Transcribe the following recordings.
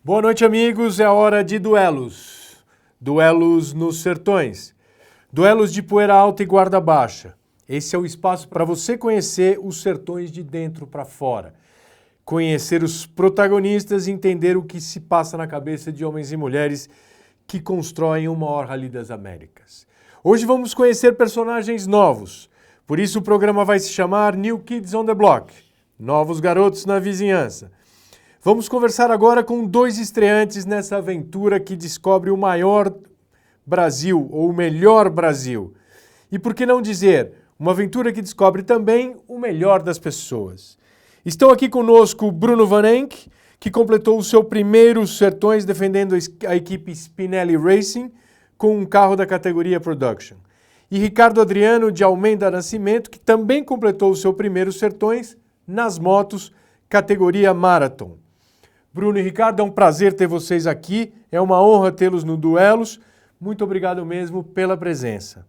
Boa noite, amigos. É hora de duelos. Duelos nos sertões. Duelos de poeira alta e guarda baixa. Esse é o espaço para você conhecer os sertões de dentro para fora. Conhecer os protagonistas e entender o que se passa na cabeça de homens e mulheres que constroem o maior Rally das Américas. Hoje vamos conhecer personagens novos. Por isso o programa vai se chamar New Kids on the Block. Novos garotos na vizinhança. Vamos conversar agora com dois estreantes nessa aventura que descobre o maior Brasil, ou o melhor Brasil. E por que não dizer, uma aventura que descobre também o melhor das pessoas. Estão aqui conosco Bruno Van Enck, que completou o seu primeiro Sertões defendendo a equipe Spinelli Racing com um carro da categoria Production. E Ricardo Adriano de Almeida Nascimento, que também completou o seu primeiro Sertões nas motos categoria Marathon. Bruno e Ricardo, é um prazer ter vocês aqui, é uma honra tê-los no Duelos. Muito obrigado mesmo pela presença.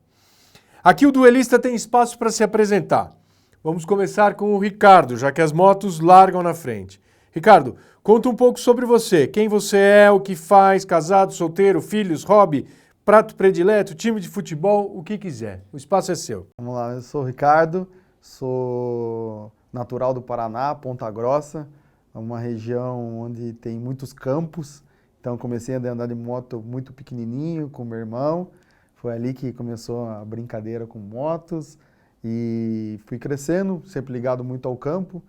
Aqui o duelista tem espaço para se apresentar. Vamos começar com o Ricardo, já que as motos largam na frente. Ricardo, conta um pouco sobre você. Quem você é, o que faz, casado, solteiro, filhos, hobby, prato predileto, time de futebol, o que quiser. O espaço é seu. Vamos lá, eu sou o Ricardo, sou natural do Paraná, Ponta Grossa, uma região onde tem muitos campos. Então comecei a andar de moto muito pequenininho com meu irmão. Foi ali que começou a brincadeira com motos e fui crescendo, sempre ligado muito ao campo.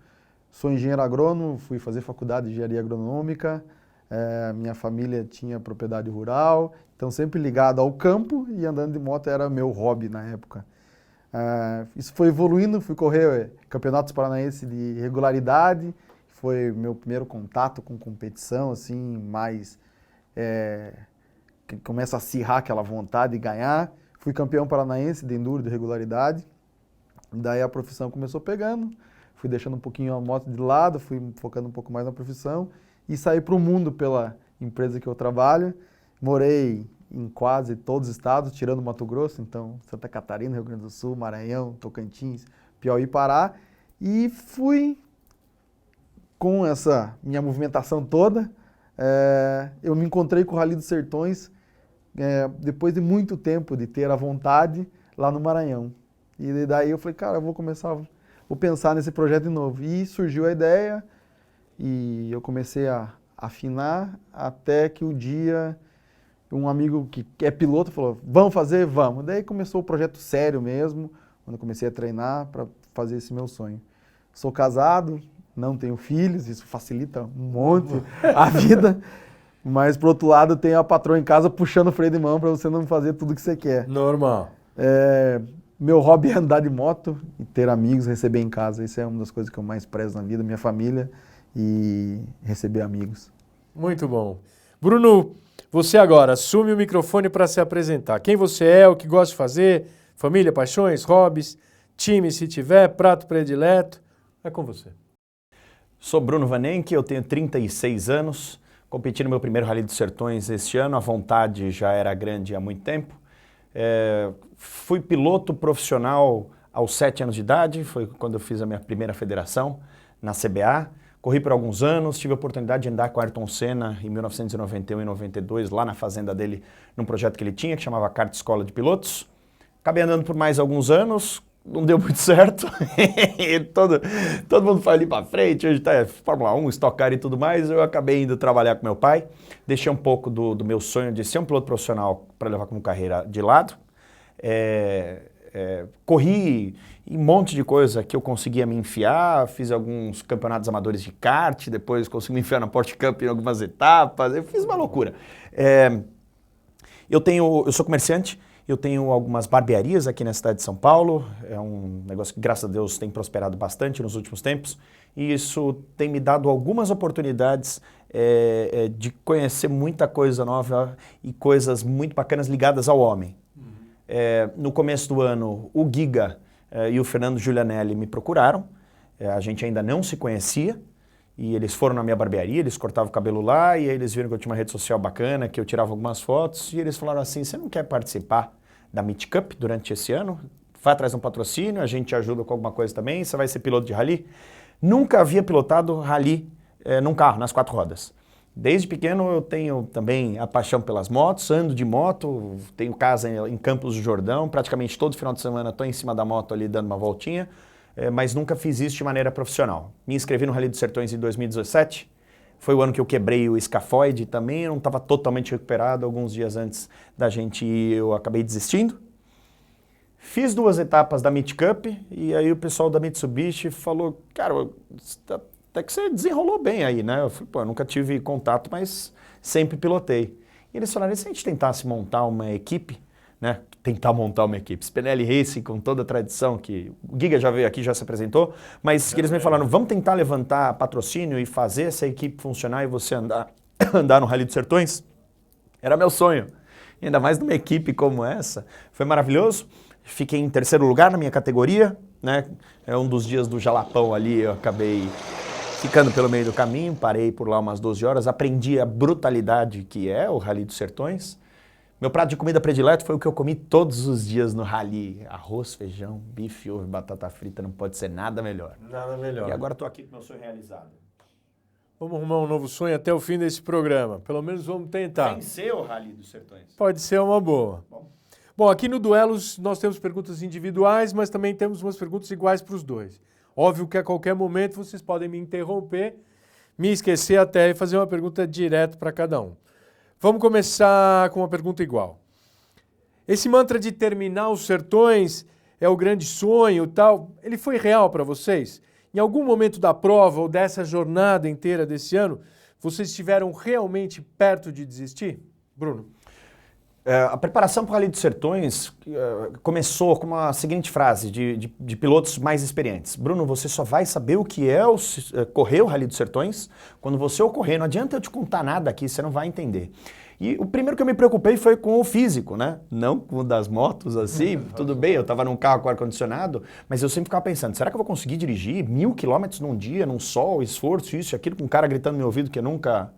Sou engenheiro agrônomo, fui fazer faculdade de engenharia agronômica. Minha família tinha propriedade rural, então sempre ligado ao campo e andando de moto era meu hobby na época. Isso foi evoluindo, fui correr campeonatos paranaenses de regularidade. Foi meu primeiro contato com competição, assim, mais... que começa a acirrar aquela vontade de ganhar. Fui campeão paranaense de enduro de regularidade. Daí a profissão começou pegando. Fui deixando um pouquinho a moto de lado, fui focando um pouco mais na profissão. E saí para o mundo pela empresa que eu trabalho. Morei em quase todos os estados, tirando Mato Grosso. Então, Santa Catarina, Rio Grande do Sul, Maranhão, Tocantins, Piauí, Pará. E fui... Com essa minha movimentação toda, eu me encontrei com o Rally dos Sertões depois de muito tempo de ter a vontade lá no Maranhão. E daí eu falei, cara, eu vou pensar nesse projeto de novo. E surgiu a ideia e eu comecei a afinar até que um dia um amigo que é piloto falou, vamos fazer? Vamos. Daí começou o projeto sério mesmo, quando eu comecei a treinar para fazer esse meu sonho. Sou casado, não tenho filhos, isso facilita um monte a vida, mas por outro lado tem a patroa em casa puxando o freio de mão para você não fazer tudo que você quer. Normal. Meu hobby é andar de moto e ter amigos, receber em casa. Isso é uma das coisas que eu mais prezo na vida, minha família e receber amigos. Muito bom. Bruno, você agora assume o microfone para se apresentar. Quem você é, o que gosta de fazer, família, paixões, hobbies, time se tiver, prato predileto, é com você. Sou Bruno Van Enck, eu tenho 36 anos, competi no meu primeiro Rally dos Sertões este ano, a vontade já era grande há muito tempo. Fui piloto profissional aos 7 anos de idade, foi quando eu fiz a minha primeira federação na CBA. Corri por alguns anos, tive a oportunidade de andar com Ayrton Senna em 1991 e 92, lá na fazenda dele, num projeto que ele tinha, que chamava Kart Escola de Pilotos. Acabei andando por mais alguns anos, não deu muito certo, todo mundo foi ali pra frente, hoje tá Fórmula 1, Stock Car e tudo mais, eu acabei indo trabalhar com meu pai, deixei um pouco do meu sonho de ser um piloto profissional para levar como carreira de lado, corri em um monte de coisa que eu conseguia me enfiar, fiz alguns campeonatos amadores de kart, depois consegui me enfiar na Porsche Cup em algumas etapas, eu fiz uma loucura. Eu sou comerciante, eu tenho algumas barbearias aqui na cidade de São Paulo, é um negócio que, graças a Deus, tem prosperado bastante nos últimos tempos, e isso tem me dado algumas oportunidades de conhecer muita coisa nova e coisas muito bacanas ligadas ao homem. No começo do ano, o Giga e o Fernando Giulianelli me procuraram, a gente ainda não se conhecia, e eles foram na minha barbearia, eles cortavam o cabelo lá, e aí eles viram que eu tinha uma rede social bacana, que eu tirava algumas fotos, e eles falaram assim, você não quer participar da Meet Cup durante esse ano? Vai atrás de um patrocínio, a gente te ajuda com alguma coisa também, você vai ser piloto de rally. Nunca havia pilotado rally num carro, nas 4 rodas. Desde pequeno eu tenho também a paixão pelas motos, ando de moto, tenho casa em Campos do Jordão, praticamente todo final de semana estou em cima da moto ali dando uma voltinha, mas nunca fiz isso de maneira profissional. Me inscrevi no Rally dos Sertões em 2017, foi o ano que eu quebrei o escafoide também, eu não estava totalmente recuperado, alguns dias antes da gente ir eu acabei desistindo. Fiz 2 etapas da Meet Cup e aí o pessoal da Mitsubishi falou, cara, até que você desenrolou bem aí, né? Eu falei, pô, eu nunca tive contato, mas sempre pilotei. E eles falaram, e se a gente tentasse montar uma equipe, né? Tentar montar uma equipe. Spinelli Racing, com toda a tradição, que o Giga já veio aqui, já se apresentou, mas que eles me falaram, vamos tentar levantar patrocínio e fazer essa equipe funcionar e você andar no Rally dos Sertões? Era meu sonho. E ainda mais numa equipe como essa. Foi maravilhoso. Fiquei em 3º lugar na minha categoria, né? É um dos dias do Jalapão ali, eu acabei ficando pelo meio do caminho, parei por lá umas 12 horas, aprendi a brutalidade que é o Rally dos Sertões. Meu prato de comida predileto foi o que eu comi todos os dias no Rally. Arroz, feijão, bife, ovo, batata frita, não pode ser nada melhor. Nada melhor. E agora estou aqui com meu sonho realizado. Vamos arrumar um novo sonho até o fim desse programa. Pelo menos vamos tentar. Vencer o Rally dos Sertões. Pode ser uma boa. Bom, aqui no Duelos nós temos perguntas individuais, mas também temos umas perguntas iguais para os dois. Óbvio que a qualquer momento vocês podem me interromper, me esquecer até e fazer uma pergunta direto para cada um. Vamos começar com uma pergunta igual. Esse mantra de terminar os sertões é o grande sonho, tal, ele foi real para vocês? Em algum momento da prova ou dessa jornada inteira desse ano, vocês estiveram realmente perto de desistir? Bruno? A preparação para o Rally dos Sertões começou com a seguinte frase de pilotos mais experientes. Bruno, você só vai saber o que é correr o Rally dos Sertões quando você ocorrer. Não adianta eu te contar nada aqui, você não vai entender. E o primeiro que eu me preocupei foi com o físico, né? Não com o das motos, assim, tudo bem, eu estava num carro com ar-condicionado, mas eu sempre ficava pensando, será que eu vou conseguir dirigir 1000 quilômetros num dia, num sol, esforço, isso e aquilo, com um cara gritando no meu ouvido que eu nunca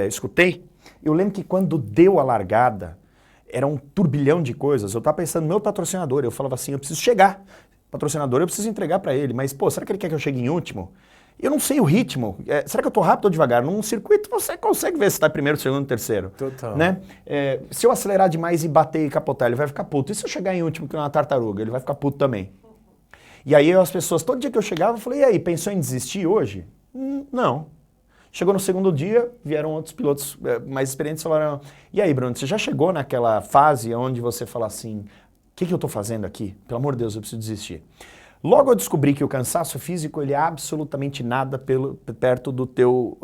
escutei? Eu lembro que quando deu a largada, era um turbilhão de coisas. Eu estava pensando no meu patrocinador, eu falava assim, eu preciso chegar. Patrocinador, eu preciso entregar para ele, mas, pô, será que ele quer que eu chegue em último? Eu não sei o ritmo. Será que eu estou rápido ou devagar? Num circuito você consegue ver se está primeiro, segundo, terceiro. Total. Né? Se eu acelerar demais e bater e capotar, ele vai ficar puto. E se eu chegar em último, que é uma tartaruga, ele vai ficar puto também. E aí as pessoas, todo dia que eu chegava, eu falei, e aí, pensou em desistir hoje? Não. Chegou no segundo dia, vieram outros pilotos mais experientes e falaram, e aí, Bruno, você já chegou naquela fase onde você fala assim, o que eu estou fazendo aqui? Pelo amor de Deus, eu preciso desistir. Logo eu descobri que o cansaço físico ele é absolutamente nada perto do teu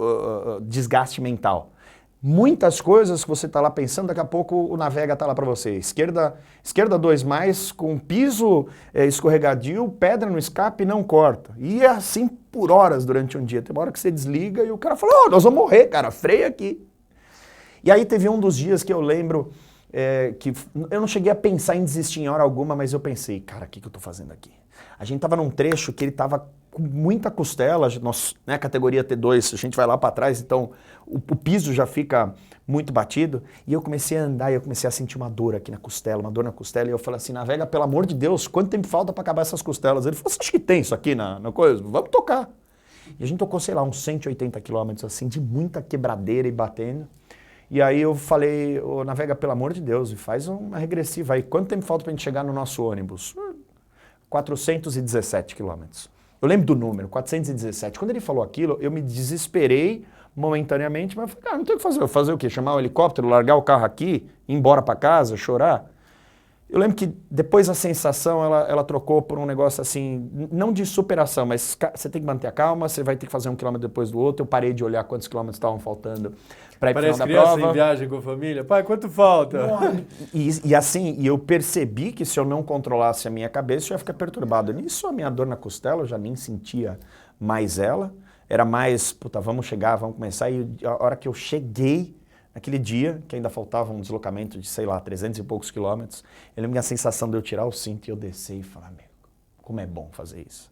desgaste mental. Muitas coisas que você está lá pensando, daqui a pouco o Navega está lá para você. Esquerda 2+, com piso escorregadio, pedra no escape, não corta. E é assim por horas durante um dia. Tem uma hora que você desliga e o cara fala, nós vamos morrer, cara, freia aqui. E aí teve um dos dias que eu lembro que eu não cheguei a pensar em desistir em hora alguma, mas eu pensei, cara, o que eu estou fazendo aqui? A gente estava num trecho que ele estava com muita costela, né, categoria T2, a gente vai lá para trás, então o piso já fica muito batido, e eu comecei a andar e eu comecei a sentir uma dor aqui na costela, uma dor na costela, e eu falei assim, Navega, pelo amor de Deus, quanto tempo falta para acabar essas costelas? Ele falou, você acha que tem isso aqui na coisa? Vamos tocar. E a gente tocou, sei lá, uns 180 quilômetros, assim, de muita quebradeira e batendo. E aí eu falei, Navega, pelo amor de Deus, faz uma regressiva aí, quanto tempo falta para a gente chegar no nosso ônibus? 417 quilômetros. Eu lembro do número, 417. Quando ele falou aquilo, eu me desesperei momentaneamente, mas eu falei, cara, não tem o que fazer. Eu fazer o quê? Chamar o helicóptero, largar o carro aqui, ir embora para casa, chorar? Eu lembro que depois a sensação, ela trocou por um negócio assim, não de superação, mas você tem que manter a calma, você vai ter que fazer um quilômetro depois do outro. Eu parei de olhar quantos quilômetros estavam faltando para ir para o final da prova. Parece criança em viagem com a família. Pai, quanto falta? E assim, eu percebi que se eu não controlasse a minha cabeça, eu ia ficar perturbado. Nisso, a minha dor na costela, eu já nem sentia mais ela. Era mais, puta, vamos chegar, vamos começar. E a hora que eu cheguei, naquele dia, que ainda faltava um deslocamento de, sei lá, 300 e poucos quilômetros, eu lembro a sensação de eu tirar o cinto e eu descer e falar, meu, como é bom fazer isso.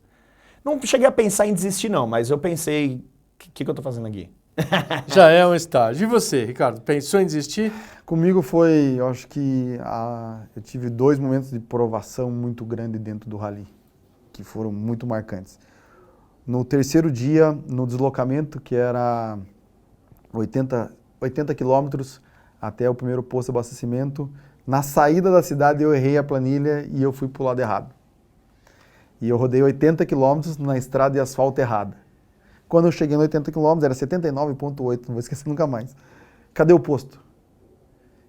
Não cheguei a pensar em desistir não, mas eu pensei, o que eu tô fazendo aqui? Já é um estágio. E você, Ricardo, pensou em desistir? Comigo foi, eu acho que eu tive 2 momentos de provação muito grande dentro do rally, que foram muito marcantes. No terceiro dia, no deslocamento, que era 80 quilômetros até o primeiro posto de abastecimento. Na saída da cidade eu errei a planilha e eu fui pro lado errado. E eu rodei 80 quilômetros na estrada de asfalto errada. Quando eu cheguei no 80 quilômetros, era 79,8, não vou esquecer nunca mais. Cadê o posto?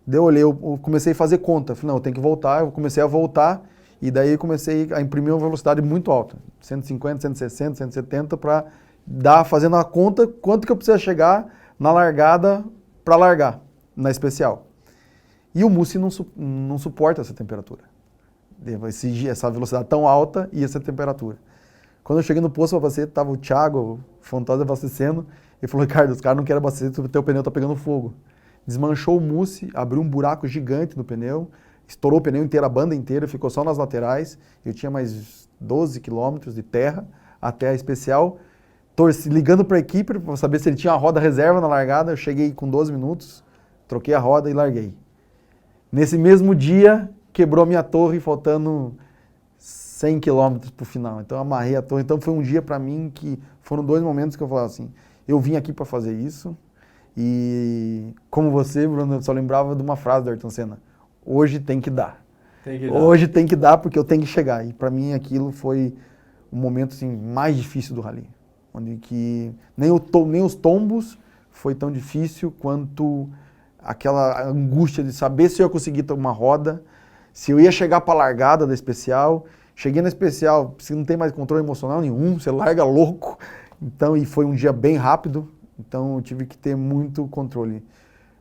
Daí eu olhei, eu comecei a fazer conta. Falei, não, eu tenho que voltar. Eu comecei a voltar e daí comecei a imprimir uma velocidade muito alta. 150, 160, 170 para fazendo a conta quanto que eu preciso chegar na largada para largar, na especial. E o mousse não suporta essa temperatura. Essa velocidade tão alta e essa temperatura. Quando eu cheguei no posto para abastecer, estava o Thiago Fontosa abastecendo. Ele falou, Ricardo, os caras não querem abastecer, o teu pneu está pegando fogo. Desmanchou o mousse, abriu um buraco gigante no pneu, estourou o pneu inteiro, a banda inteira, ficou só nas laterais. Eu tinha mais 12 quilômetros de terra até a especial. Ligando para a equipe para saber se ele tinha uma roda reserva na largada. Eu cheguei com 12 minutos, troquei a roda e larguei. Nesse mesmo dia, quebrou a minha torre, faltando 100 quilômetros para o final. Então, eu amarrei a torre. Então, foi um dia para mim que foram 2 momentos que eu falava assim, eu vim aqui para fazer isso. E como você, Bruno, eu só lembrava de uma frase do Ayrton Senna. Hoje tem que dar. Hoje tem que dar porque eu tenho que chegar. E para mim aquilo foi o momento assim, mais difícil do rally. Onde que nem os tombos foi tão difícil quanto aquela angústia de saber se eu ia conseguir ter uma roda, se eu ia chegar para a largada da especial. Cheguei na especial, você não tem mais controle emocional nenhum, você larga louco. Então, e foi um dia bem rápido. Então eu tive que ter muito controle.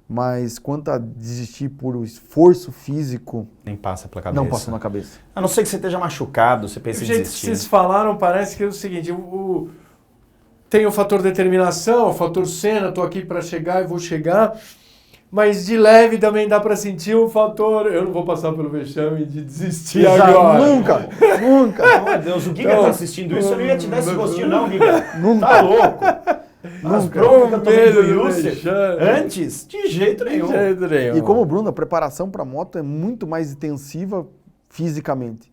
Mas quanto a desistir por esforço físico... Nem passa pela cabeça. Não passa na cabeça. A não ser que você esteja machucado, você pensa em desistir. Vocês falaram, parece que é o seguinte, tem o fator determinação, o fator Senna, estou aqui para chegar e vou chegar, mas de leve também dá para sentir o fator, eu não vou passar pelo vexame de desistir agora. Nunca. Meu Deus, o Giga tá assistindo isso, eu não ia te dar esse gostinho não, Giga. Nunca. Tá louco. As broncas que eu tomei do Youssef vexame. antes, de jeito nenhum. E como o Bruno, a preparação para moto é muito mais intensiva fisicamente.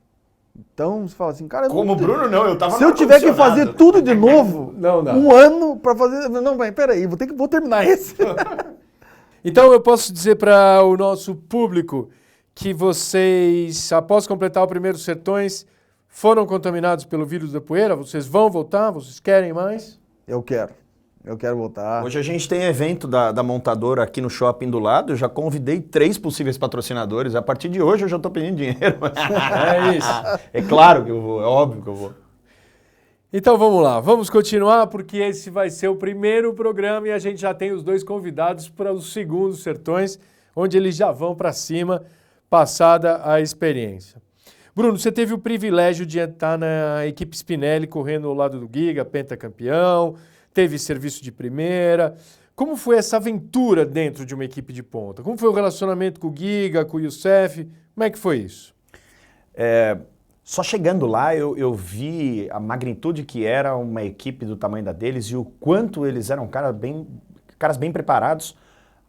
Então, você fala assim, cara... Como o Bruno não, eu tava se eu tiver que fazer tudo de novo, Não dá. um ano para fazer... Não, mas peraí, vou terminar esse. Então eu posso dizer para o nosso público que vocês, após completar o primeiro Sertões, foram contaminados pelo vírus da poeira? Vocês vão voltar? Vocês querem mais? Eu quero voltar. Hoje a gente tem evento da montadora aqui no shopping do lado, eu já convidei 3 possíveis patrocinadores, a partir de hoje eu já estou pedindo dinheiro. É isso. É claro que eu vou, é óbvio que eu vou. Então vamos lá, vamos continuar porque esse vai ser o primeiro programa e a gente já tem os 2 convidados para os segundos Sertões, onde eles já vão para cima, passada a experiência. Bruno, você teve o privilégio de estar na equipe Spinelli correndo ao lado do Giga, pentacampeão, teve serviço de primeira. Como foi essa aventura dentro de uma equipe de ponta? Como foi o relacionamento com o Giga, com o Youssef? Como é que foi isso? Só chegando lá eu vi a magnitude que era uma equipe do tamanho da deles e o quanto eles eram caras bem preparados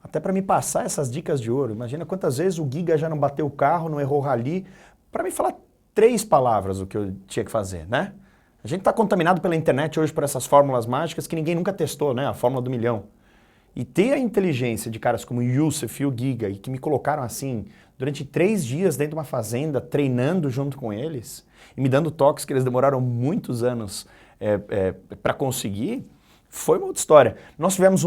até para me passar essas dicas de ouro. Imagina quantas vezes o Giga já não bateu o carro, não errou o rally, para me falar 3 palavras o que eu tinha que fazer, né? A gente está contaminado pela internet hoje por essas fórmulas mágicas que ninguém nunca testou, né? A fórmula do milhão. E ter a inteligência de caras como o Youssef e o Giga, e que me colocaram assim, durante 3 dias dentro de uma fazenda, treinando junto com eles, e me dando toques que eles demoraram muitos anos para conseguir, foi uma outra história. Nós tivemos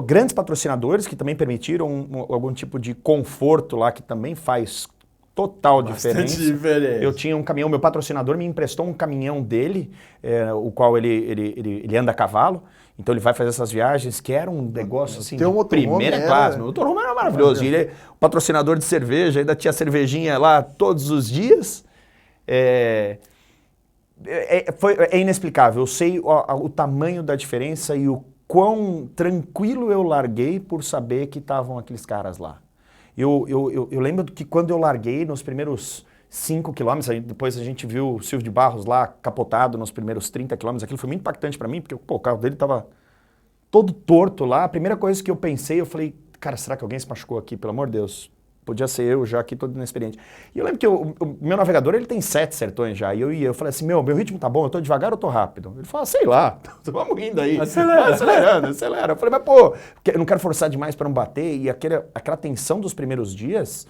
grandes patrocinadores que também permitiram algum tipo de conforto lá, que também faz total diferença. Eu tinha um caminhão, meu patrocinador me emprestou um caminhão dele, o qual ele anda a cavalo, então ele vai fazer essas viagens, que era um negócio assim, de primeira classe. O motorhome era maravilhoso. E o patrocinador de cerveja, ainda tinha cervejinha lá todos os dias. É inexplicável. Eu sei o tamanho da diferença e o quão tranquilo eu larguei por saber que estavam aqueles caras lá. Eu lembro que quando eu larguei nos primeiros 5 quilômetros, depois a gente viu o Silvio de Barros lá capotado nos primeiros 30 quilômetros, aquilo foi muito impactante para mim, porque o carro dele estava todo torto lá. A primeira coisa que eu pensei, eu falei, cara, será que alguém se machucou aqui? Pelo amor de Deus, podia ser eu já aqui todo inexperiente. E eu lembro que o meu navegador, ele tem 7 sertões já, e eu falei assim, meu ritmo tá bom, eu tô devagar ou tô rápido? Ele falou, sei lá, vamos indo aí. Acelera. Eu falei, mas pô, eu não quero forçar demais para não bater, e aquela tensão dos primeiros dias,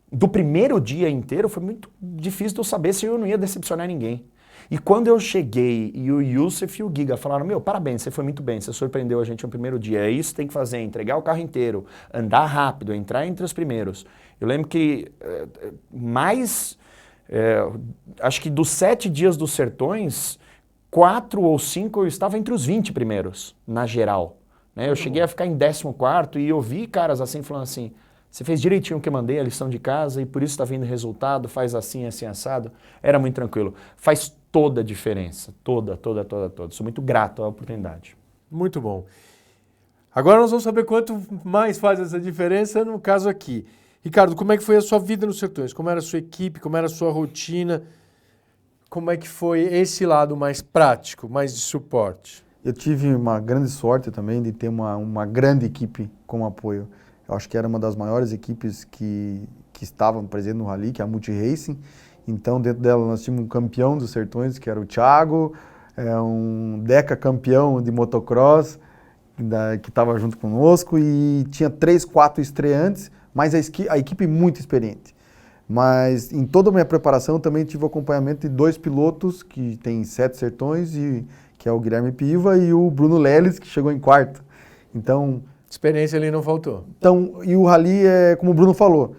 do primeiro dia inteiro, foi muito difícil de eu saber se eu não ia decepcionar ninguém. E quando eu cheguei e o Youssef e o Giga falaram, meu, parabéns, você foi muito bem, você surpreendeu a gente no primeiro dia, é isso que tem que fazer, entregar o carro inteiro, andar rápido, entrar entre os primeiros. Eu lembro que acho que dos 7 dias dos Sertões, 4 ou 5 eu estava entre os 20 primeiros, na geral. Né? Eu cheguei a ficar em 14º e eu vi caras assim falando assim, você fez direitinho o que eu mandei, a lição de casa, e por isso está vindo resultado, faz assim, assim, assado. Era muito tranquilo. Faz toda a diferença. Toda. Sou muito grato à oportunidade. Muito bom. Agora nós vamos saber quanto mais faz essa diferença no caso aqui. Ricardo, como é que foi a sua vida nos Sertões? Como era a sua equipe? Como era a sua rotina? Como é que foi esse lado mais prático, mais de suporte? Eu tive uma grande sorte também de ter uma grande equipe como apoio. Eu acho que era uma das maiores equipes que estavam presentes no Rally, que é a Multi Racing. Então, dentro dela, nós tínhamos um campeão dos Sertões, que era o Thiago, um Deca campeão de motocross, que estava junto conosco, e tinha 3, 4 estreantes, mas a equipe muito experiente. Mas em toda a minha preparação, também tive o acompanhamento de 2 pilotos, que tem 7 Sertões, que é o Guilherme Piva e o Bruno Leles, que chegou em 4º. Então... experiência ali não faltou. Então, e o Rally, como o Bruno falou,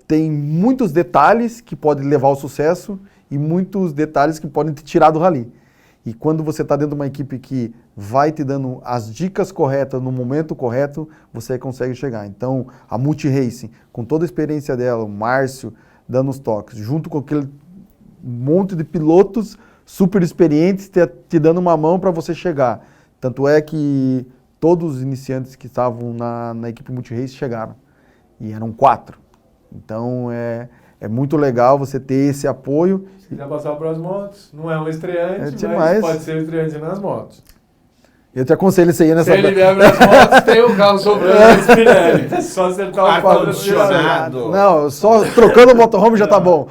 tem muitos detalhes que podem levar ao sucesso e muitos detalhes que podem te tirar do Rally. E quando você está dentro de uma equipe que vai te dando as dicas corretas no momento correto, você consegue chegar. Então, a Multi Racing, com toda a experiência dela, o Márcio dando os toques, junto com aquele monte de pilotos super experientes te dando uma mão para você chegar. Tanto é que todos os iniciantes que estavam na equipe Multi-Race chegaram. E eram 4. Então, é muito legal você ter esse apoio. Se quiser passar para as motos, não é um estreante, mas mas pode ser um estreante nas motos. Eu te aconselho isso aí nessa... Se ele vier nas motos, tem o carro sobrando na Spinelli. É só acertar o ar-condicionado. Não, só trocando o motorhome já tá bom.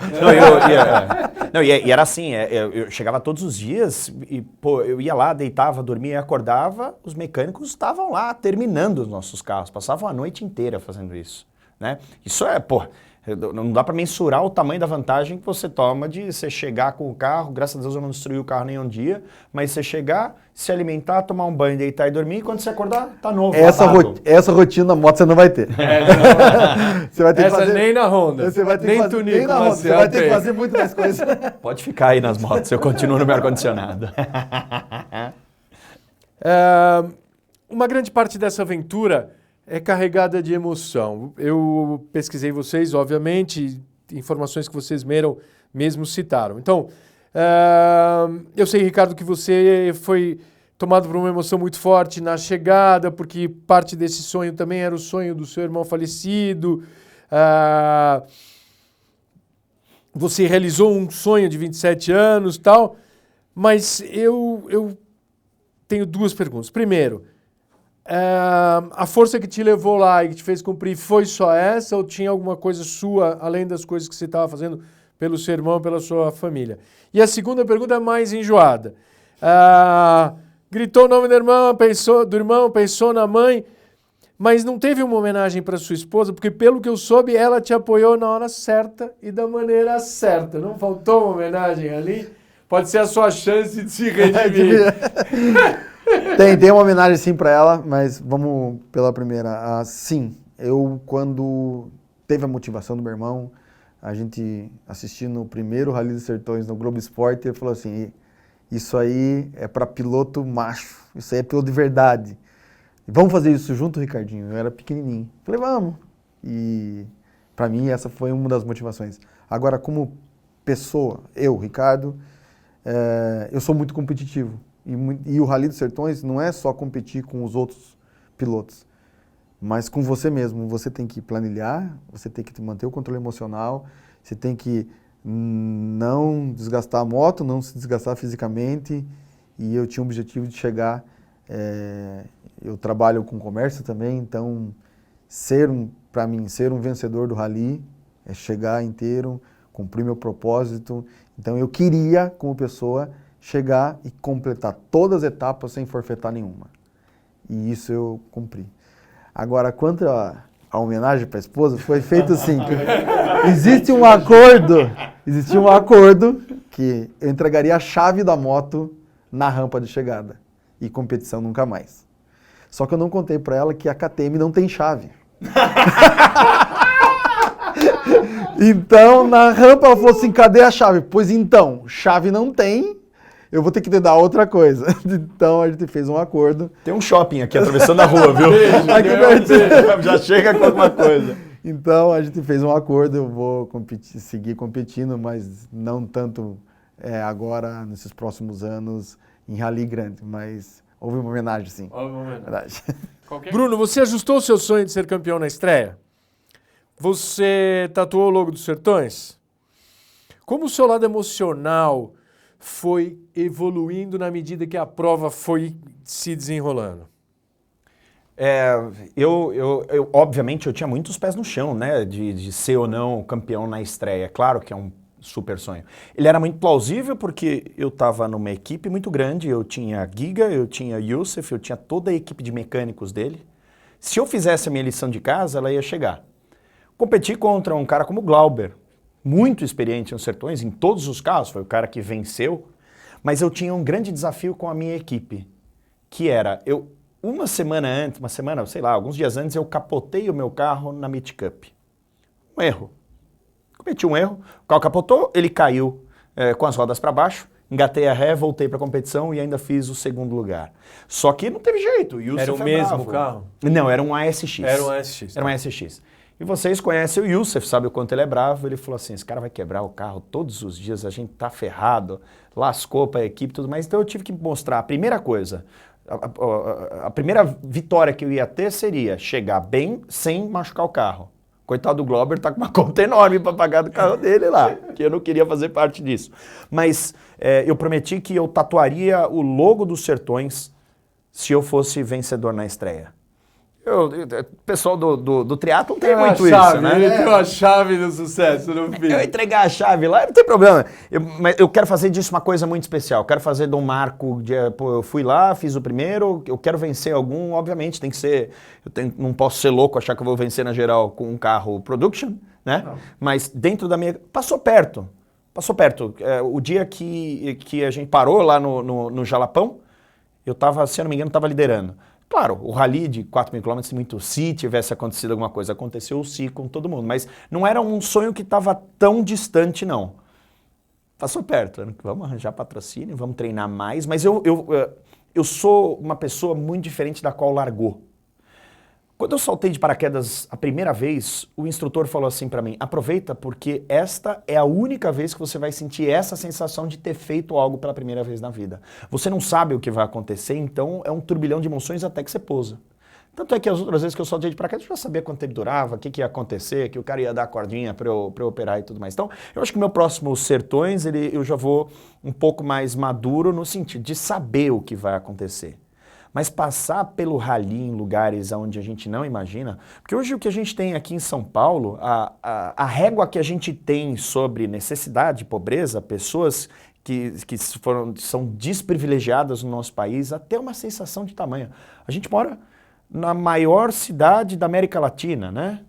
E era assim, eu chegava todos os dias e, pô, eu ia lá, deitava, dormia e acordava, os mecânicos estavam lá terminando os nossos carros, passavam a noite inteira fazendo isso, né? Isso não dá para mensurar o tamanho da vantagem que você toma de você chegar com o carro, graças a Deus eu não destruí o carro nenhum dia, mas você chegar, se alimentar, tomar um banho, deitar e dormir, e quando você acordar, tá novo. Essa rotina na moto você não vai ter. Você vai ter que fazer... nem na Honda, você vai ter nem que fazer, Tunico, nem na Honda, você vai ter que fazer muito mais coisas. Pode ficar aí nas motos, eu continuo no meu ar-condicionado. Uma grande parte dessa aventura é carregada de emoção. Eu pesquisei vocês, obviamente, informações que vocês mesmo citaram. Então, eu sei, Ricardo, que você foi tomado por uma emoção muito forte na chegada, porque parte desse sonho também era o sonho do seu irmão falecido. Você realizou um sonho de 27 anos e tal, mas eu tenho 2 perguntas. Primeiro, a força que te levou lá e que te fez cumprir foi só essa ou tinha alguma coisa sua, além das coisas que você estava fazendo pelo seu irmão, pela sua família? E a segunda pergunta é mais enjoada. Gritou o nome do irmão, pensou na mãe, mas não teve uma homenagem para sua esposa, porque pelo que eu soube, ela te apoiou na hora certa e da maneira certa. Não faltou uma homenagem ali? Pode ser a sua chance de se redimir. Tem uma homenagem sim para ela, mas vamos pela primeira. Sim, quando teve a motivação do meu irmão, a gente assistindo o primeiro Rally dos Sertões no Globo Esporte, ele falou assim, isso aí é para piloto macho, isso aí é piloto de verdade. Vamos fazer isso junto, Ricardinho? Eu era pequenininho. Falei, vamos. E para mim essa foi uma das motivações. Agora, como pessoa, Ricardo, eu sou muito competitivo. E o Rally dos Sertões não é só competir com os outros pilotos, mas com você mesmo. Você tem que planilhar, você tem que manter o controle emocional, você tem que não desgastar a moto, não se desgastar fisicamente. E eu tinha o objetivo de chegar... eu trabalho com comércio também, então para para mim, ser um vencedor do rally é chegar inteiro, cumprir meu propósito. Então eu queria, como pessoa, chegar e completar todas as etapas sem forfetar nenhuma. E isso eu cumpri. Agora, quanto a homenagem para a esposa, foi feito assim. Existia um acordo que eu entregaria a chave da moto na rampa de chegada. E competição nunca mais. Só que eu não contei para ela que a KTM não tem chave. Então, na rampa ela falou assim, cadê a chave? Pois então, chave não tem, eu vou ter que te dar outra coisa. Então, a gente fez um acordo. Tem um shopping aqui atravessando a rua, viu? Aqui perto. Já chega com alguma coisa. Então, a gente fez um acordo, eu vou seguir competindo, mas não tanto agora, nesses próximos anos, em rally grande, mas houve uma homenagem, sim. Houve uma homenagem. Verdade. Bruno, você ajustou o seu sonho de ser campeão na estreia? Você tatuou o logo dos Sertões? Como o seu lado emocional foi evoluindo na medida que a prova foi se desenrolando? Obviamente, eu tinha muitos pés no chão, né, de ser ou não campeão na estreia. Claro que é um super sonho. Ele era muito plausível porque eu estava numa equipe muito grande, eu tinha Giga, eu tinha Youssef, eu tinha toda a equipe de mecânicos dele. Se eu fizesse a minha lição de casa, ela ia chegar. Competi contra um cara como Glauber, muito experiente nos Sertões, em todos os casos, foi o cara que venceu, mas eu tinha um grande desafio com a minha equipe, que era, uma semana, sei lá, alguns dias antes, eu capotei o meu carro na Meet Cup. Um erro. Cometi um erro, o carro capotou, ele caiu com as rodas para baixo, engatei a ré, voltei para a competição e ainda fiz o segundo lugar. Só que não teve jeito. Era o mesmo carro? Não, era um ASX. Era um ASX. Era um ASX. E vocês conhecem o Youssef, sabe o quanto ele é bravo. Ele falou assim, esse cara vai quebrar o carro todos os dias, a gente tá ferrado, lascou para a equipe e tudo mais. Então eu tive que mostrar a primeira coisa. A primeira vitória que eu ia ter seria chegar bem sem machucar o carro. Coitado do Glauber, tá com uma conta enorme para pagar do carro dele lá, que eu não queria fazer parte disso. Mas eu prometi que eu tatuaria o logo dos Sertões se eu fosse vencedor na estreia. O pessoal do triatlon tem muito isso, né? Ele tem a chave do sucesso no fim. Eu entregar a chave lá, não tem problema. Mas eu quero fazer disso uma coisa muito especial. Eu quero fazer de um marco eu fui lá, fiz o primeiro, eu quero vencer algum, obviamente, tem que ser... não posso ser louco, achar que eu vou vencer na geral com um carro production, né? Não. Mas dentro da minha... Passou perto. O dia que a gente parou lá no Jalapão, eu tava, se eu não me engano, estava liderando. Claro, o rally de 4.000 km, muito se tivesse acontecido alguma coisa, aconteceu sim com todo mundo, mas não era um sonho que estava tão distante, não. Passou perto, vamos arranjar patrocínio, vamos treinar mais, mas eu sou uma pessoa muito diferente da qual largou. Quando eu saltei de paraquedas a primeira vez, o instrutor falou assim para mim, aproveita porque esta é a única vez que você vai sentir essa sensação de ter feito algo pela primeira vez na vida. Você não sabe o que vai acontecer, então é um turbilhão de emoções até que você pousa. Tanto é que as outras vezes que eu saltei de paraquedas, eu já sabia quanto tempo durava, o que ia acontecer, que o cara ia dar a cordinha para eu operar e tudo mais. Então, eu acho que o meu próximo Sertões, eu já vou um pouco mais maduro no sentido de saber o que vai acontecer. Mas passar pelo rally em lugares onde a gente não imagina, porque hoje o que a gente tem aqui em São Paulo, a régua que a gente tem sobre necessidade, pobreza, pessoas que são desprivilegiadas no nosso país, até uma sensação de tamanho. A gente mora na maior cidade da América Latina, né?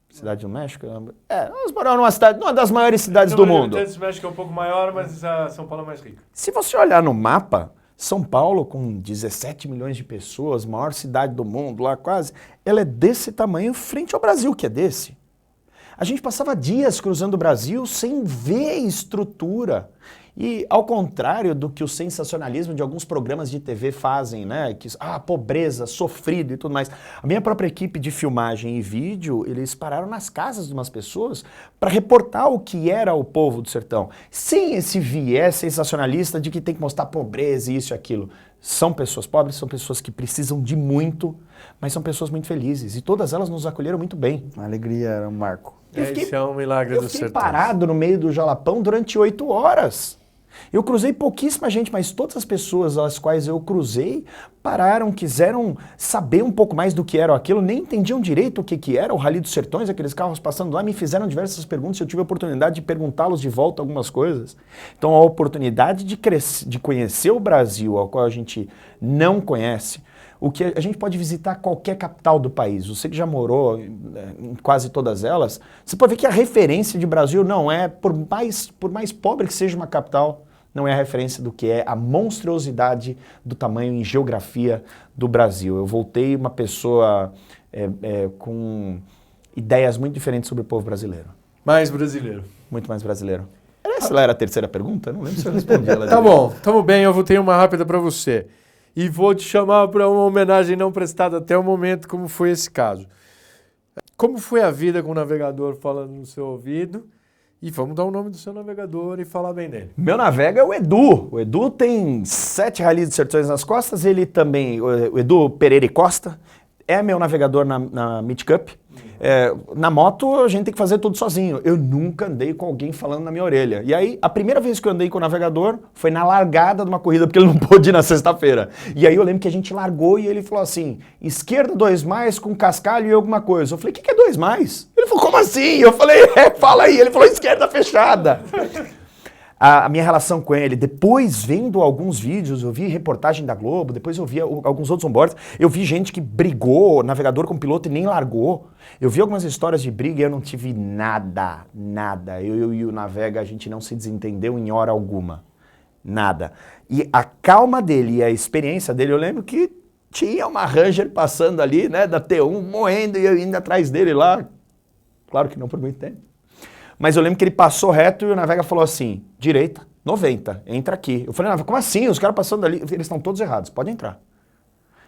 Cidade do México? Nós moramos numa das maiores cidades do mundo. O México é um pouco maior, mas a São Paulo é mais rica. Se você olhar no mapa, São Paulo, com 17 milhões de pessoas, maior cidade do mundo lá quase, ela é desse tamanho frente ao Brasil, que é desse. A gente passava dias cruzando o Brasil sem ver estrutura. E ao contrário do que o sensacionalismo de alguns programas de TV fazem, né? Que, pobreza, sofrido e tudo mais. A minha própria equipe de filmagem e vídeo, eles pararam nas casas de umas pessoas para reportar o que era o povo do sertão. Sem esse viés sensacionalista de que tem que mostrar pobreza e isso e aquilo. São pessoas pobres, são pessoas que precisam de muito, mas são pessoas muito felizes. E todas elas nos acolheram muito bem. A alegria era um marco. Esse é um milagre do sertão. Eu fiquei parado no meio do Jalapão durante 8 horas. Eu cruzei pouquíssima gente, mas todas as pessoas às quais eu cruzei pararam, quiseram saber um pouco mais do que era aquilo, nem entendiam direito o que era o Rally dos Sertões, aqueles carros passando lá, me fizeram diversas perguntas, eu tive a oportunidade de perguntá-los de volta algumas coisas. Então a oportunidade de conhecer o Brasil, ao qual a gente não conhece, o que a gente pode visitar qualquer capital do país. Você que já morou em quase todas elas, você pode ver que a referência de Brasil não é, por mais pobre que seja uma capital, não é a referência do que é a monstruosidade do tamanho em geografia do Brasil. Eu voltei uma pessoa com ideias muito diferentes sobre o povo brasileiro. Mais brasileiro. Muito mais brasileiro. Essa era a terceira pergunta? Eu não lembro se eu respondi ela. Tá bom, tamo bem, eu vou ter uma rápida para você. E vou te chamar para uma homenagem não prestada até o momento, como foi esse caso. Como foi a vida com o navegador falando no seu ouvido? E vamos dar o nome do seu navegador e falar bem dele. Meu navega é o Edu. O Edu tem 7 Rallys de Sertões nas costas. Ele também, o Edu Pereira e Costa, é meu navegador na Meet Cup. Na moto a gente tem que fazer tudo sozinho. Eu nunca andei com alguém falando na minha orelha. E aí, a primeira vez que eu andei com o navegador foi na largada de uma corrida, porque ele não pôde ir na sexta-feira. E aí eu lembro que a gente largou e ele falou assim, esquerda 2+, com cascalho e alguma coisa. Eu falei, o que é 2+? Ele falou, como assim? Eu falei, fala aí. Ele falou, esquerda fechada. A minha relação com ele, depois vendo alguns vídeos, eu vi reportagem da Globo, depois eu vi alguns outros onboards, eu vi gente que brigou, navegador com piloto e nem largou. Eu vi algumas histórias de briga e eu não tive nada. Eu e o Navega, a gente não se desentendeu em hora alguma. Nada. E a calma dele e a experiência dele, eu lembro que tinha uma Ranger passando ali, né, da T1, morrendo e eu indo atrás dele lá. Claro que não por muito tempo. Mas eu lembro que ele passou reto e o Navega falou assim, direita, 90, entra aqui. Eu falei, Navega, como assim? Os caras passando ali, eles estão todos errados, pode entrar.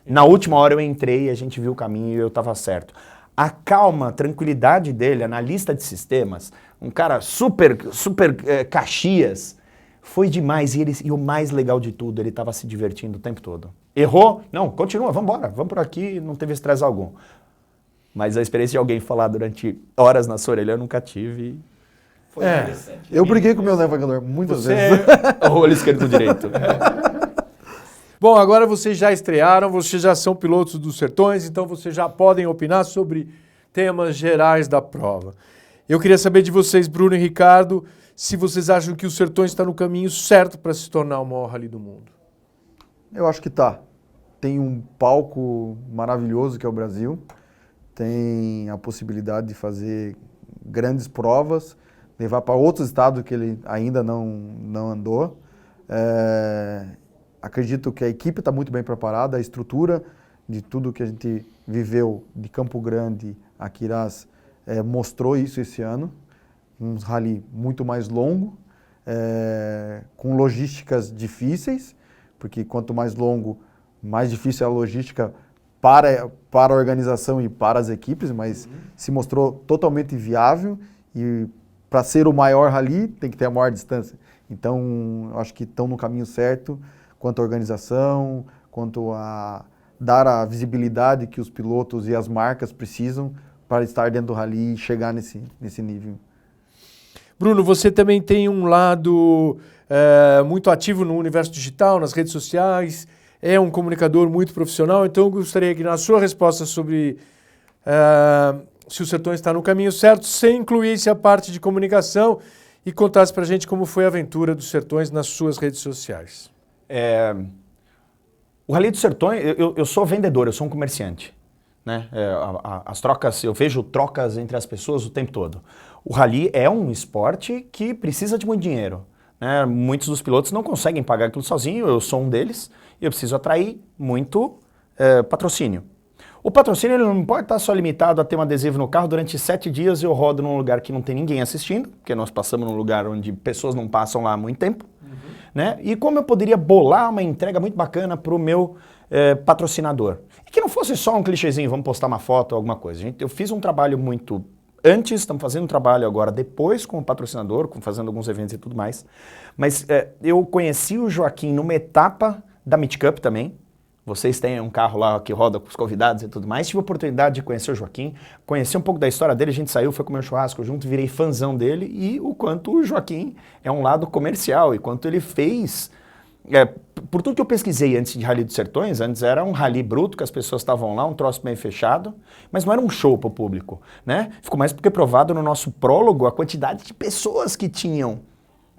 Na última hora eu entrei, a gente viu o caminho e eu estava certo. A calma, a tranquilidade dele, analista de sistemas, um cara super Caxias, foi demais. E o mais legal de tudo, ele estava se divertindo o tempo todo. Errou? Não, continua, vamos embora, vamos por aqui, não teve estresse algum. Mas a experiência de alguém falar durante horas na sua orelha eu nunca tive. Foi interessante. Eu briguei com o meu navegador muitas vezes. O olho esquerdo e direito. Bom, agora vocês já estrearam, vocês já são pilotos dos Sertões, então vocês já podem opinar sobre temas gerais da prova. Eu queria saber de vocês, Bruno e Ricardo, se vocês acham que o Sertões está no caminho certo para se tornar o maior rally do mundo. Eu acho que tá. Tem um palco maravilhoso que é o Brasil. Tem a possibilidade de fazer grandes provas, levar para outros estados que ele ainda não andou. Acredito que a equipe está muito bem preparada, a estrutura de tudo que a gente viveu de Campo Grande a Quirás mostrou isso esse ano. Um rally muito mais longo, com logísticas difíceis, porque quanto mais longo, mais difícil é a logística para a organização e para as equipes, mas se mostrou totalmente viável e para ser o maior rally tem que ter a maior distância. Então, eu acho que estão no caminho certo quanto à organização, quanto a dar a visibilidade que os pilotos e as marcas precisam para estar dentro do rally e chegar nesse nível. Bruno, você também tem um lado muito ativo no universo digital, nas redes sociais, é um comunicador muito profissional, então eu gostaria que na sua resposta sobre se o Sertões está no caminho certo, você incluísse a parte de comunicação e contasse para a gente como foi a aventura dos Sertões nas suas redes sociais. O Rally dos Sertões, eu sou vendedor, eu sou um comerciante. Né? As trocas, eu vejo trocas entre as pessoas o tempo todo. O Rally é um esporte que precisa de muito dinheiro. Né? Muitos dos pilotos não conseguem pagar aquilo sozinho, eu sou um deles, e eu preciso atrair muito patrocínio. O patrocínio ele não pode estar só limitado a ter um adesivo no carro. Durante 7 dias eu rodo num lugar que não tem ninguém assistindo, porque nós passamos num lugar onde pessoas não passam lá há muito tempo. Né? E como eu poderia bolar uma entrega muito bacana para o meu patrocinador? E que não fosse só um clichêzinho, vamos postar uma foto ou alguma coisa. Eu fiz um trabalho muito antes, estamos fazendo um trabalho agora depois com o patrocinador, fazendo alguns eventos e tudo mais. Mas eu conheci o Joaquim numa etapa da Meet Cup também. Vocês têm um carro lá que roda com os convidados e tudo mais. Tive a oportunidade de conhecer o Joaquim, conhecer um pouco da história dele. A gente saiu, foi comer um churrasco junto, virei fãzão dele. E o quanto o Joaquim é um lado comercial e quanto ele fez por tudo que eu pesquisei antes de Rally dos Sertões, antes era um rally bruto, que as pessoas estavam lá, um troço meio fechado, mas não era um show para o público, né? Ficou mais porque provado no nosso prólogo, a quantidade de pessoas que tinham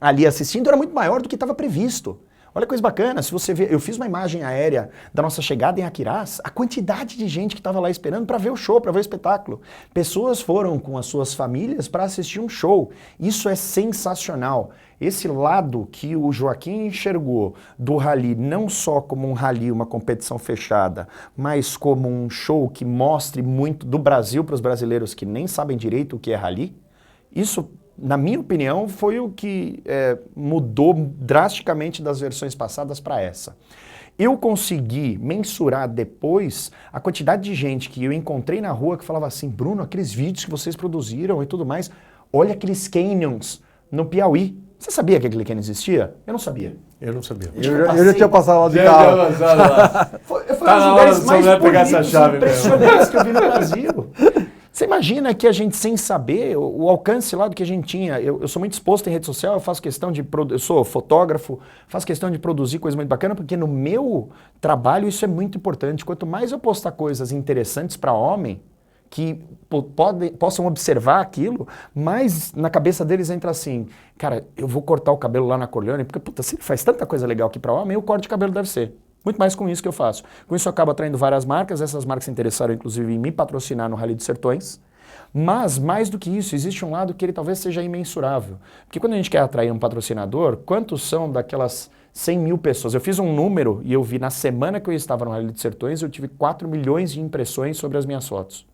ali assistindo era muito maior do que estava previsto. Olha que coisa bacana, se você ver, eu fiz uma imagem aérea da nossa chegada em Aquirás, a quantidade de gente que estava lá esperando para ver o show, para ver o espetáculo. Pessoas foram com as suas famílias para assistir um show. Isso é sensacional. Esse lado que o Joaquim enxergou do rally, não só como um rally, uma competição fechada, mas como um show que mostre muito do Brasil para os brasileiros que nem sabem direito o que é rally, isso, na minha opinião, foi o que mudou drasticamente das versões passadas para essa. Eu consegui mensurar depois a quantidade de gente que eu encontrei na rua que falava assim, Bruno, aqueles vídeos que vocês produziram e tudo mais, olha aqueles canyons no Piauí. Você sabia que aquele canyon existia? Eu não sabia. Eu não sabia. Eu já tinha passado lá de carro. Foi um dos lugares mais bonitos e impressionantes que eu vi no Brasil. Você imagina que a gente, sem saber, o alcance lá do que a gente tinha, eu sou muito exposto em rede social, eu faço questão de, eu sou fotógrafo, faço questão de produzir coisa muito bacana, porque no meu trabalho isso é muito importante. Quanto mais eu postar coisas interessantes para homem, que possam observar aquilo, mais na cabeça deles entra assim, cara, eu vou cortar o cabelo lá na Corleone, porque, puta, se ele faz tanta coisa legal aqui para homem, o corte de cabelo deve ser. Muito mais com isso que eu faço. Com isso eu acabo atraindo várias marcas, essas marcas se interessaram inclusive em me patrocinar no Rally dos Sertões, mas mais do que isso, existe um lado que ele talvez seja imensurável. Porque quando a gente quer atrair um patrocinador, quantos são daquelas 100 mil pessoas? Eu fiz um número e eu vi na semana que eu estava no Rally dos Sertões, eu tive 4 milhões de impressões sobre as minhas fotos.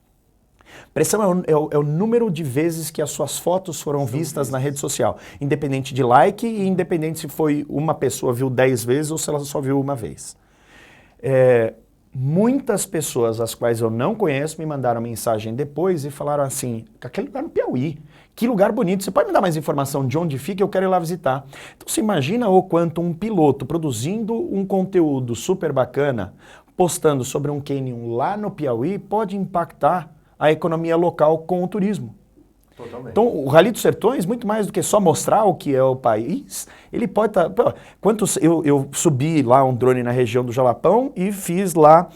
Pressão é o número de vezes que as suas fotos foram vistas na rede social, independente de like e independente se foi uma pessoa viu 10 vezes ou se ela só viu uma vez. Muitas pessoas, as quais eu não conheço, me mandaram mensagem depois e falaram assim, aquele lugar no Piauí, que lugar bonito, você pode me dar mais informação de onde fica? Eu quero ir lá visitar. Então você imagina o quanto um piloto produzindo um conteúdo super bacana, postando sobre um canyon lá no Piauí, pode impactar a economia local com o turismo. Totalmente. Então, o Rally dos Sertões, muito mais do que só mostrar o que é o país, ele pode estar... Eu subi lá um drone na região do Jalapão e fiz lá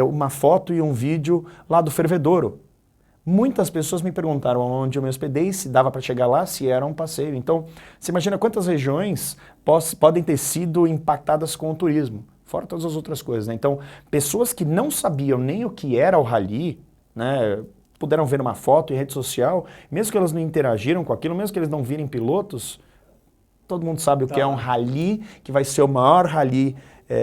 uma foto e um vídeo lá do Fervedouro. Muitas pessoas me perguntaram onde eu me hospedei, se dava para chegar lá, se era um passeio. Então, você imagina quantas regiões podem ter sido impactadas com o turismo, fora todas as outras coisas, né? Então, pessoas que não sabiam nem o que era o rally, né, puderam ver uma foto em rede social, mesmo que elas não interagiram com aquilo, mesmo que eles não virem pilotos, todo mundo sabe o que é um rally, que vai ser o maior rally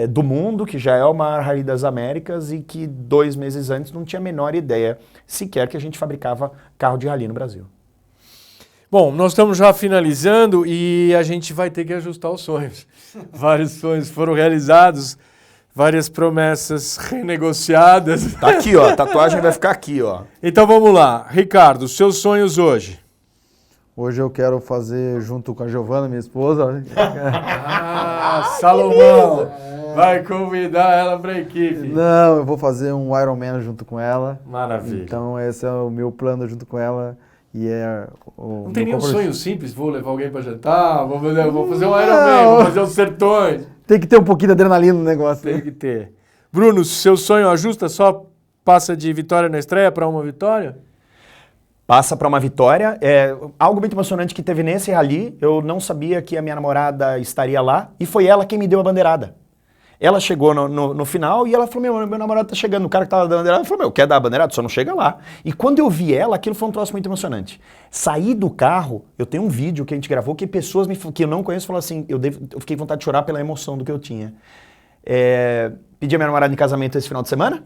do mundo, que já é o maior rally das Américas e que 2 meses antes não tinha a menor ideia sequer que a gente fabricava carro de rally no Brasil. Bom, nós estamos já finalizando e a gente vai ter que ajustar os sonhos. Vários sonhos foram realizados, várias promessas renegociadas. Tá aqui, ó, a tatuagem vai ficar aqui, ó. Então vamos lá. Ricardo, seus sonhos hoje? Hoje eu quero fazer, junto com a Giovana, minha esposa... Salomão! Vai convidar ela para a equipe. Não, eu vou fazer um Ironman junto com ela. Maravilha. Então esse é o meu plano junto com ela. E não tem nenhum sonho simples? Vou levar alguém para jantar, vou fazer um Ironman, vou fazer os Sertões. Tem que ter um pouquinho de adrenalina no negócio. Tem que ter. Bruno, seu sonho ajusta, só passa de vitória na estreia para uma vitória? Passa para uma vitória. Algo muito emocionante que teve nesse rally, eu não sabia que a minha namorada estaria lá e foi ela quem me deu a bandeirada. Ela chegou no final e ela falou, meu namorado tá chegando. O cara que tava dando a bandeirada falou, quer dar a bandeirada? Só não chega lá. E quando eu vi ela, aquilo foi um troço muito emocionante. Saí do carro, eu tenho um vídeo que a gente gravou que pessoas que eu não conheço falaram assim, eu fiquei com vontade de chorar pela emoção do que eu tinha. Pedi a minha namorada em casamento esse final de semana.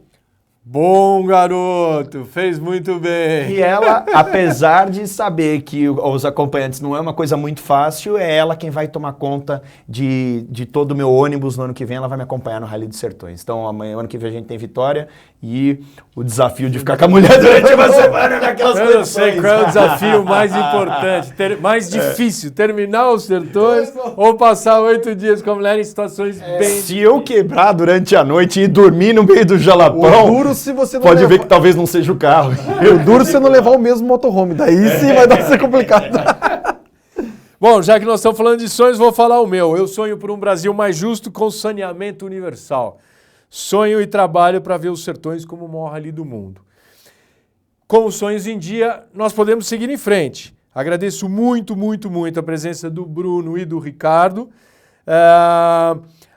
Bom garoto, fez muito bem. E ela, apesar de saber que os acompanhantes não é uma coisa muito fácil, é ela quem vai tomar conta de todo o meu ônibus no ano que vem, ela vai me acompanhar no Rally dos Sertões. Então, amanhã, ano que vem a gente tem vitória e o desafio de ficar com a mulher durante uma semana naquelas condições. Eu sei qual é o desafio mais importante, mais difícil, terminar os Sertões ou passar 8 dias com a mulher em situações bem... Se eu quebrar durante a noite e dormir no meio do Jalapão... Se você não pode ver que talvez não seja o carro. O duro se você não levar o mesmo motorhome, daí sim vai dar ser complicado. Bom, já que nós estamos falando de sonhos, vou falar o meu. Eu sonho por um Brasil mais justo com saneamento universal. Sonho e trabalho para ver os Sertões como o maior rally do mundo. Com os sonhos em dia, nós podemos seguir em frente. Agradeço muito, muito, muito a presença do Bruno e do Ricardo.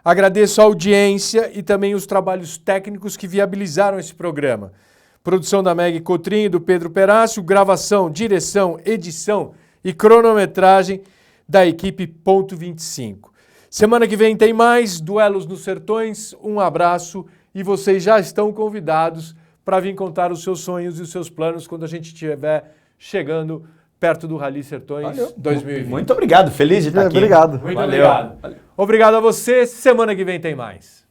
Agradeço a audiência e também os trabalhos técnicos que viabilizaram esse programa. Produção da Meg Cotrim e do Pedro Perácio, gravação, direção, edição e cronometragem da equipe Ponto 25. Semana que vem tem mais Duelos nos Sertões. Um abraço e vocês já estão convidados para vir contar os seus sonhos e os seus planos quando a gente estiver chegando perto do Rally Sertões 2020. Muito obrigado, feliz de estar aqui. Obrigado. Muito Valeu. obrigado. Obrigado a você. Semana que vem tem mais.